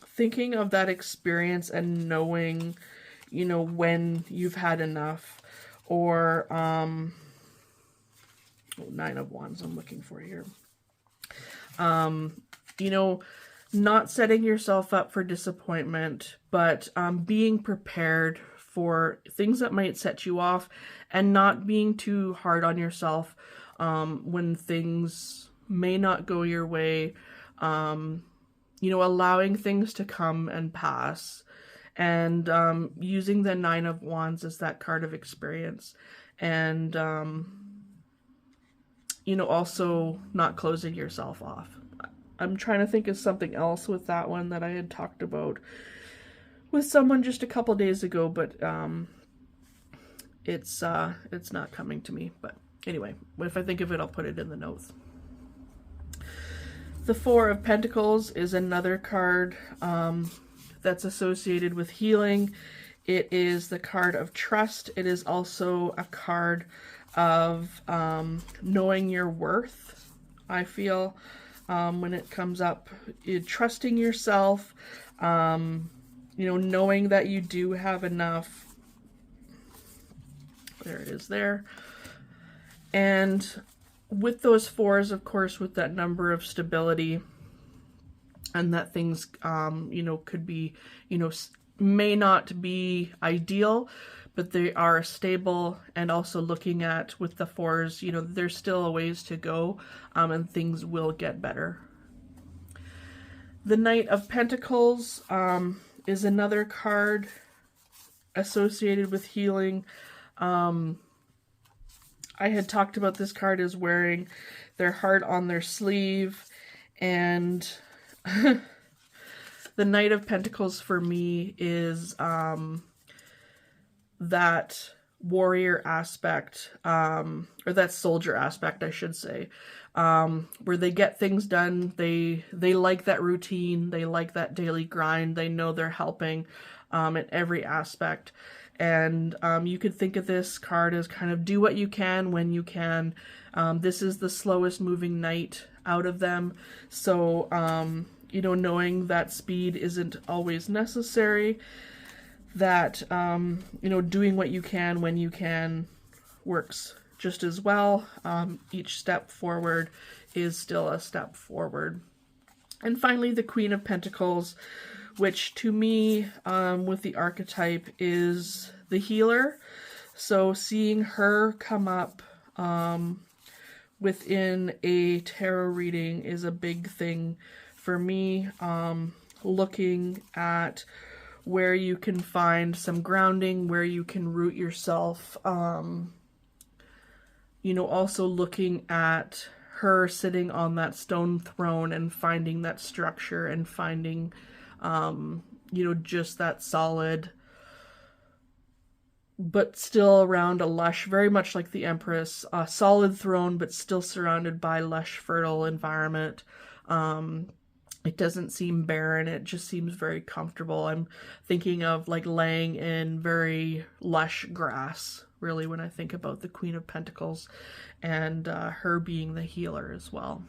thinking of that experience and knowing, you know, when you've had enough, or Nine of Wands I'm looking for here. You know, not setting yourself up for disappointment, but being prepared for things that might set you off, and not being too hard on yourself when things may not go your way. You know, allowing things to come and pass, and using the Nine of Wands as that card of experience, and you know, also not closing yourself off. I'm trying to think of something else with that one that I had talked about with someone just a couple days ago, but it's not coming to me. But anyway, if I think of it, I'll put it in the notes. The Four of Pentacles is another card that's associated with healing. It is the card of trust. It is also a card of knowing your worth, I feel, when it comes up. Trusting yourself, you know, knowing that you do have enough. There it is there. And with those fours, of course, with that number of stability, and that things, you know, could be, you know, may not be ideal, but they are stable. And also looking at with the fours, you know, there's still a ways to go, and things will get better. The Knight of Pentacles is another card associated with healing. I had talked about this card as wearing their heart on their sleeve, and the Knight of Pentacles for me is that warrior aspect, or that soldier aspect, I should say, where they get things done. They like that routine. They like that daily grind. They know they're helping in every aspect. And you could think of this card as kind of do what you can when you can. This is the slowest moving knight out of them. So, you know, knowing that speed isn't always necessary, that, you know, doing what you can when you can works just as well. Each step forward is still a step forward. And finally, the Queen of Pentacles, which to me, with the archetype, is the healer. So seeing her come up within a tarot reading is a big thing for me. Looking at where you can find some grounding, where you can root yourself. You know, also looking at her sitting on that stone throne and finding that structure and finding, you know, just that solid, but still around a lush, very much like the Empress, a solid throne, but still surrounded by lush, fertile environment. It doesn't seem barren. It just seems very comfortable. I'm thinking of like laying in very lush grass, really, when I think about the Queen of Pentacles, and her being the healer as well.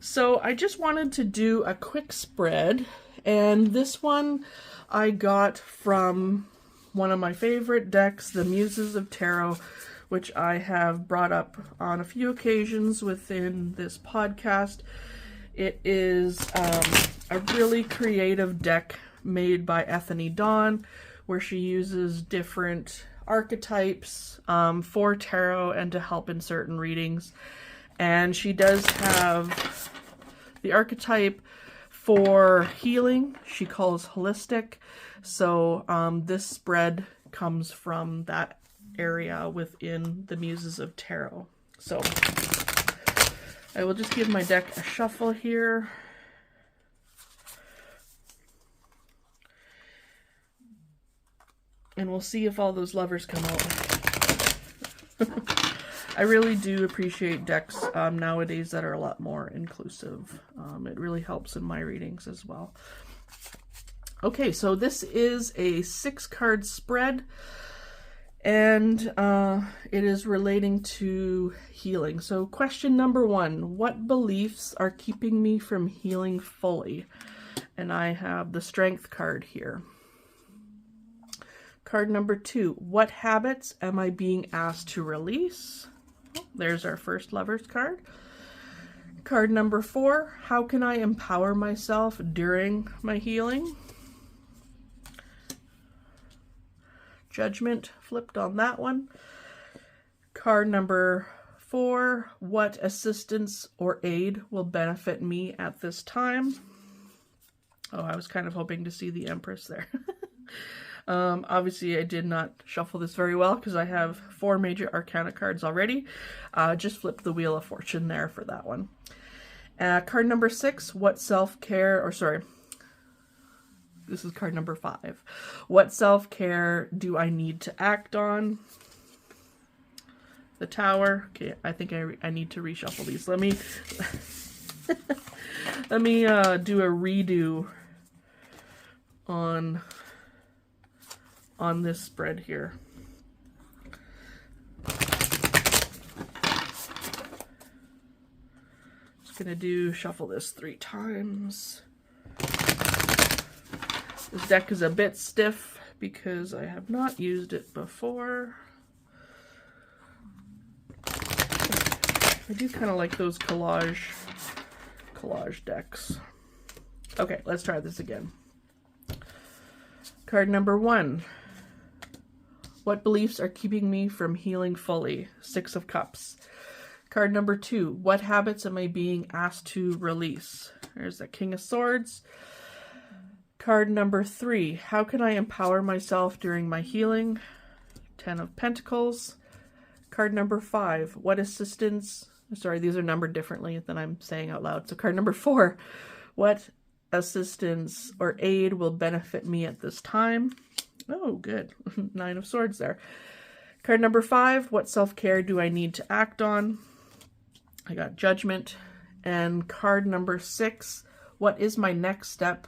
So I just wanted to do a quick spread, and this one I got from one of my favorite decks, the Muses of Tarot, which I have brought up on a few occasions within this podcast. It is a really creative deck made by Ethany Dawn, where she uses different archetypes for tarot and to help in certain readings. And she does have the archetype for healing she calls holistic. So this spread comes from that area within the Muses of Tarot. So I will just give my deck a shuffle here. And we'll see if all those lovers come out. I really do appreciate decks nowadays that are a lot more inclusive. It really helps in my readings as well. Okay, so this is a 6-card spread. And it is relating to healing. So question number 1, what beliefs are keeping me from healing fully? And I have the Strength card here. Card number 2, what habits am I being asked to release? There's our first Lovers card. Card number 4, how can I empower myself during my healing? Judgment flipped on that one. Card number 4, what assistance or aid will benefit me at this time? Oh, I was kind of hoping to see the Empress there. Obviously, I did not shuffle this very well because I have 4 major arcana cards already. Just flipped the Wheel of Fortune there for that one. Card number 6, what self-care, or sorry, this is card number 5. What self-care do I need to act on? The Tower. Okay, I think I need to reshuffle these. Let me let me do a redo on this spread here. Just gonna shuffle this 3 times. This deck is a bit stiff because I have not used it before. I do kind of like those collage decks. Okay, let's try this again. Card number 1. What beliefs are keeping me from healing fully? 6 of Cups. Card number 2. What habits am I being asked to release? There's the King of Swords. Card number 3, how can I empower myself during my healing? 10 of Pentacles. Card number 5, what assistance, sorry, these are numbered differently than I'm saying out loud. So card number 4, what assistance or aid will benefit me at this time? Oh, good. 9 of Swords there. Card number 5, what self-care do I need to act on? I got Judgment. And card number 6, what is my next step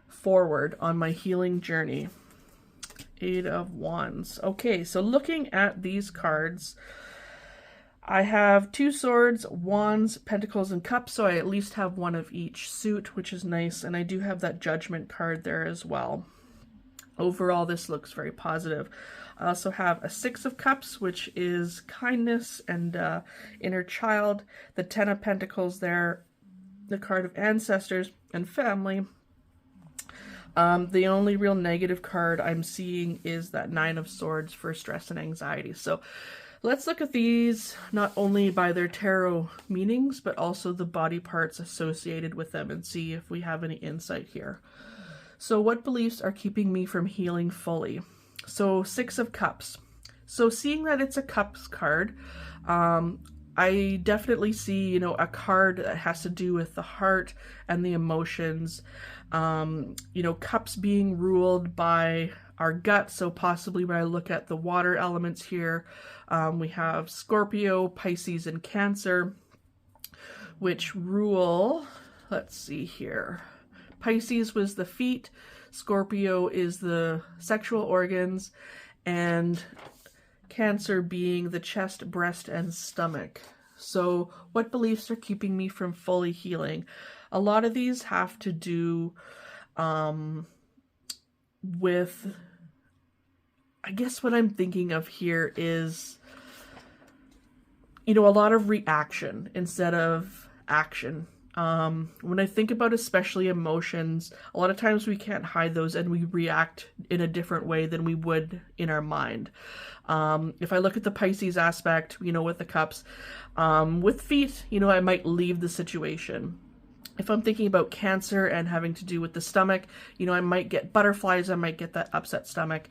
forward on my healing journey? 8 of Wands. Okay, so looking at these cards, I have 2 Swords, Wands, Pentacles, and Cups, so I at least have 1 of each suit, which is nice, and I do have that Judgment card there as well. Overall, this looks very positive. I also have a 6 of Cups, which is kindness and inner child, the 10 of Pentacles there, the card of ancestors and family. The only real negative card I'm seeing is that 9 of Swords for stress and anxiety. So let's look at these not only by their tarot meanings, but also the body parts associated with them and see if we have any insight here. So what beliefs are keeping me from healing fully? So 6 of Cups. So seeing that it's a Cups card, I definitely see, a card that has to do with the heart and the emotions. Cups being ruled by our gut. So possibly when I look at the water elements here, we have Scorpio, Pisces, and Cancer, which rule, let's see here. Pisces was the feet, Scorpio is the sexual organs, and Cancer being the chest, breast, and stomach. So what beliefs are keeping me from fully healing? A lot of these have to do with, I guess what I'm thinking of here is, a lot of reaction instead of action. When I think about especially emotions, a lot of times we can't hide those and we react in a different way than we would in our mind. If I look at the Pisces aspect, with the Cups, with feet, I might leave the situation. If I'm thinking about Cancer and having to do with the stomach, I might get butterflies, I might get that upset stomach.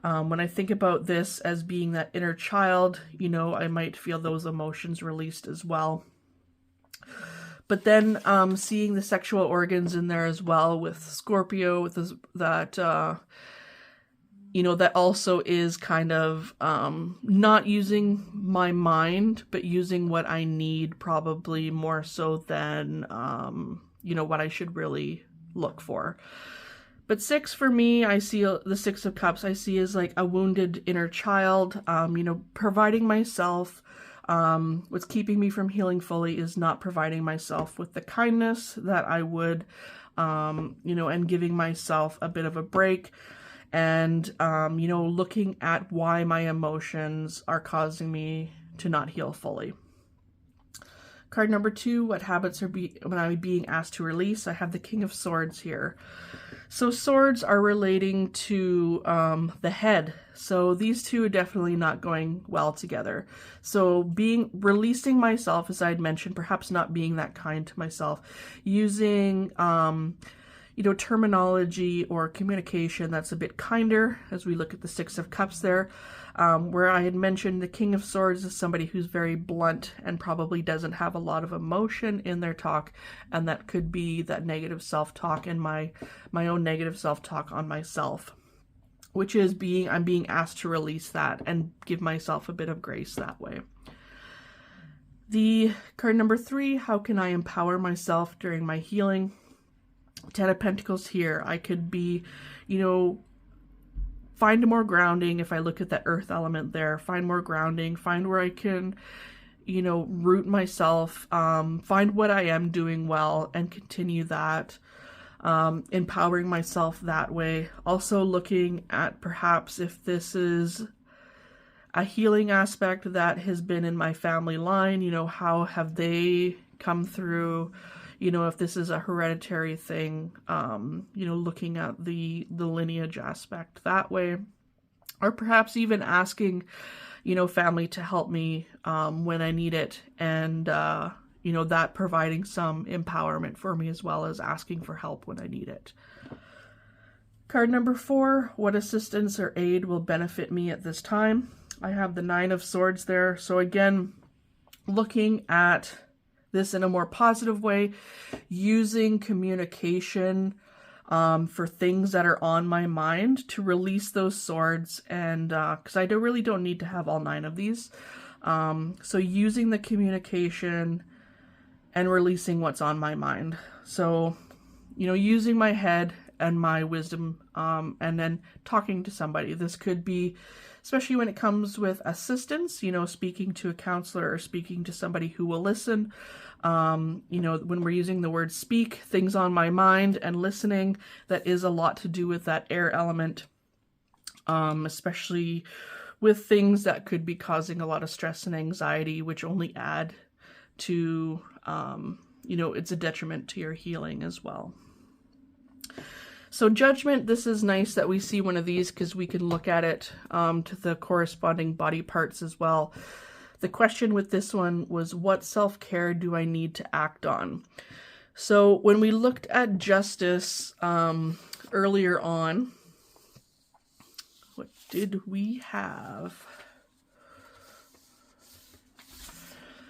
When I think about this as being that inner child, I might feel those emotions released as well. But then seeing the sexual organs in there as well with Scorpio, with that, that also is kind of not using my mind, but using what I need probably more so than, what I should really look for. But 6 for me, I see the 6 of Cups, I see as like a wounded inner child, providing myself. What's keeping me from healing fully is not providing myself with the kindness that I would, and giving myself a bit of a break, and, looking at why my emotions are causing me to not heal fully. Card number 2, what habits are when I'm being asked to release? I have the King of Swords here. So swords are relating to the head. So these two are definitely not going well together. So releasing myself, as I had mentioned, perhaps not being that kind to myself, using terminology or communication that's a bit kinder, as we look at the 6 of Cups there, where I had mentioned the King of Swords is somebody who's very blunt and probably doesn't have a lot of emotion in their talk, and that could be that negative self-talk and my own negative self-talk on myself, which is I'm being asked to release that and give myself a bit of grace that way. The card number 3, how can I empower myself during my healing? 10 of Pentacles here. I could be, find more grounding. If I look at that earth element there, find more grounding, find where I can, root myself, find what I am doing well and continue that, empowering myself that way. Also looking at perhaps if this is a healing aspect that has been in my family line, how have they come through, if this is a hereditary thing, looking at the lineage aspect that way, or perhaps even asking, family to help me when I need it, and, that providing some empowerment for me as well as asking for help when I need it. Card number 4, what assistance or aid will benefit me at this time? I have the 9 of Swords there. So again, looking at this in a more positive way, using communication for things that are on my mind to release those swords, and because I really don't need to have all 9 of these. So using the communication and releasing what's on my mind. So, using my head and my wisdom, and then talking to somebody. This could be, especially when it comes with assistance, speaking to a counselor or speaking to somebody who will listen. When we're using the word speak, things on my mind and listening, that is a lot to do with that air element, especially with things that could be causing a lot of stress and anxiety, which only add to, it's a detriment to your healing as well. So Judgment, this is nice that we see one of these because we can look at it to the corresponding body parts as well. The question with this one was, what self-care do I need to act on? So when we looked at Justice earlier on, what did we have?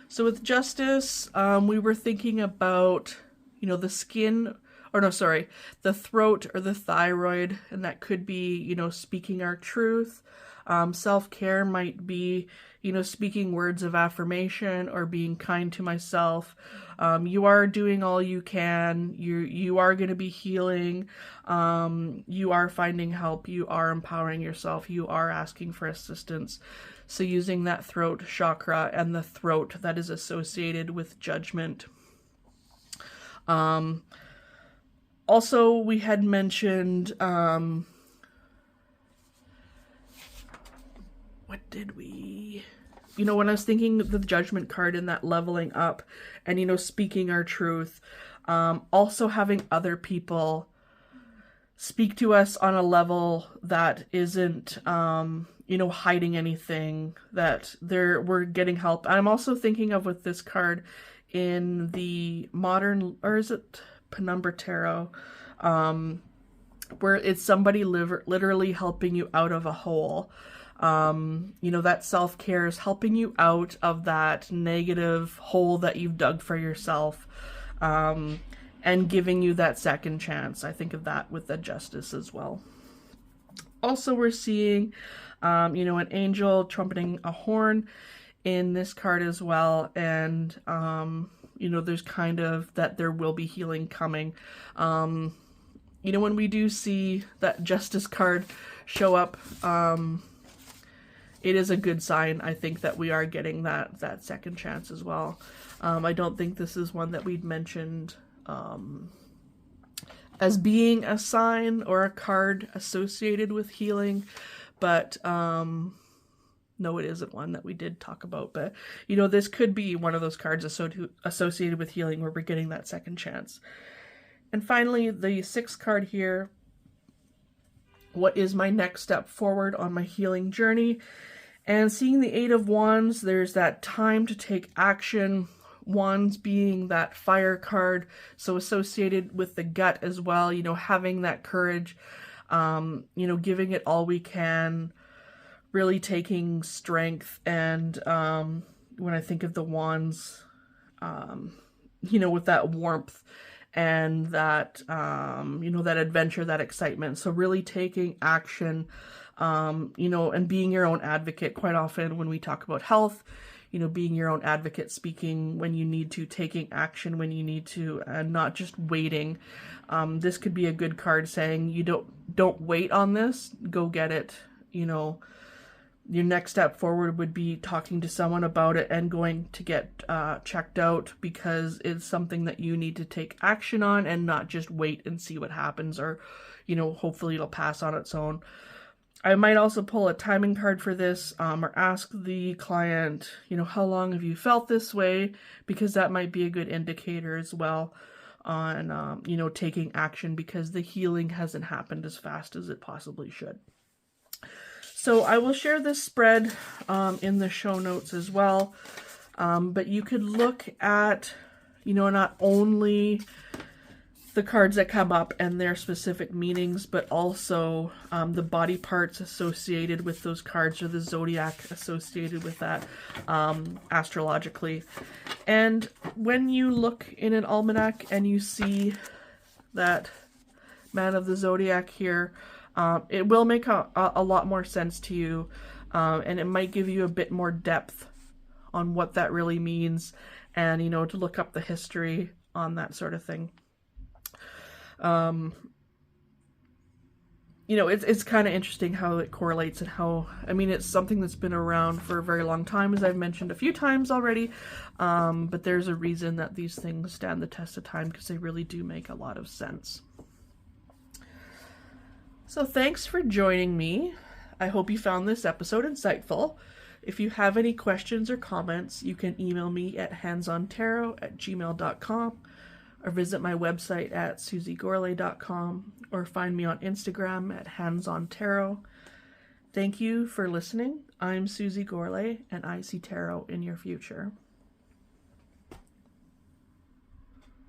So with Justice, we were thinking about, the skin, or no, sorry, the throat or the thyroid, and that could be, speaking our truth. Self-care might be, speaking words of affirmation or being kind to myself. You are doing all you can. You are going to be healing. You are finding help. You are empowering yourself. You are asking for assistance. So using that throat chakra and the throat that is associated with judgment. Also, we had mentioned, what did we, when I was thinking of the Judgment card and that leveling up and, speaking our truth, also having other people speak to us on a level that isn't, hiding anything, that we're getting help. I'm also thinking of with this card in the modern, or is it Penumbra Tarot, where it's somebody literally helping you out of a hole. That self-care is helping you out of that negative hole that you've dug for yourself, and giving you that second chance. I think of that with the Justice as well. Also, we're seeing, an angel trumpeting a horn in this card as well, and, there's kind of that there will be healing coming. you know, when we do see that Justice card show up, it is a good sign, I think, that we are getting that second chance as well. I don't think this is one that we'd mentioned as being a sign or a card associated with healing, but no, it isn't one that we did talk about. But, you know, this could be one of those cards associated with healing where we're getting that second chance. And finally, the 6th card here. What is my next step forward on my healing journey? And seeing the 8 of Wands, there's that time to take action. Wands being that fire card, so associated with the gut as well, you know, having that courage, you know, giving it all we can, really taking strength. And when I think of the Wands, you know, with that warmth and that, you know, that adventure, that excitement. So really taking action, you know, and being your own advocate. Quite often when we talk about health, you know, being your own advocate, speaking when you need to, taking action when you need to, and not just waiting. This could be a good card saying, you don't wait on this, go get it. You know, your next step forward would be talking to someone about it and going to get checked out, because it's something that you need to take action on and not just wait and see what happens, or, you know, hopefully it'll pass on its own. I might also pull a timing card for this, or ask the client, you know, how long have you felt this way? Because that might be a good indicator as well on, you know, taking action, because the healing hasn't happened as fast as it possibly should. So I will share this spread in the show notes as well. But you could look at, you know, not only the cards that come up and their specific meanings, but also the body parts associated with those cards, or the zodiac associated with that astrologically. And when you look in an almanac and you see that man of the zodiac here, it will make a lot more sense to you, and it might give you a bit more depth on what that really means, and, you know, to look up the history on that sort of thing. You know, it's kind of interesting how it correlates, and how, I mean, it's something that's been around for a very long time, as I've mentioned a few times already, but there's a reason that these things stand the test of time, because they really do make a lot of sense. So thanks for joining me. I hope you found this episode insightful. If you have any questions or comments, you can email me at handsontarot@gmail.com, or visit my website at susiegorley.com, or find me on Instagram at handsontarot. Thank you for listening. I'm Susie Gorley, and I see tarot in your future.